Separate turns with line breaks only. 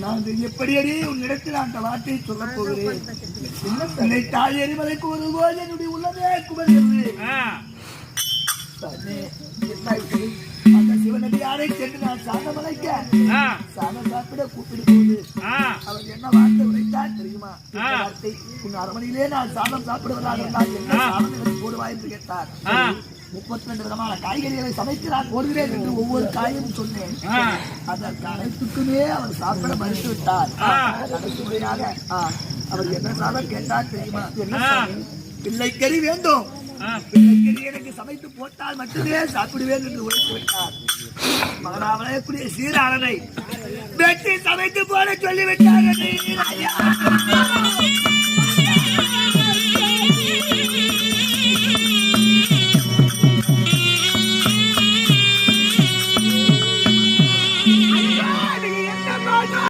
நாங்கள் எப்படியடி உன்னிடத்தில் அந்த வார்த்தையை சொல்லப் போகிறேன். என்னை தாய் எறிவதற்கு ஒரு போது என்னுடைய உள்ளதே குமரியுது. அந்த சிவனடியாரை சென்று நான் சாதம் வளைக்க சாதம் சாப்பிட கூப்பிடும் போது அவர் என்ன வார்த்தை உரைத்தார் தெரியுமா? வார்த்தை, உன் அரமனையிலே நான் சாதம் சாப்பிடுவதாக இருந்தால் என்ன சாதம் எனக்கு போடுவா என்று கேட்டார். 32 விதமான காய்கறிகளை சமைத்து நான் போடுகிறேன் என்று ஒவ்வொரு காயும் சொன்னேன். அதற்கு அனைத்துக்குமே அவர் சாப்பிட மறுத்து விட்டார். கடைசி முறையாக அவர் என்ன சாதம் கேட்டார் தெரியுமா? என்ன பிள்ளைக்கறி வேண்டும், பிள்ளைக்கறி எனக்கு சமைத்து போட்டால் மட்டுமே சாப்பிடுவேன் என்று உரைத்து விட்டார். மகனாவளையக்கூடிய சீராளனை வெட்டி சமைத்து போட சொல்லிவிட்டார்.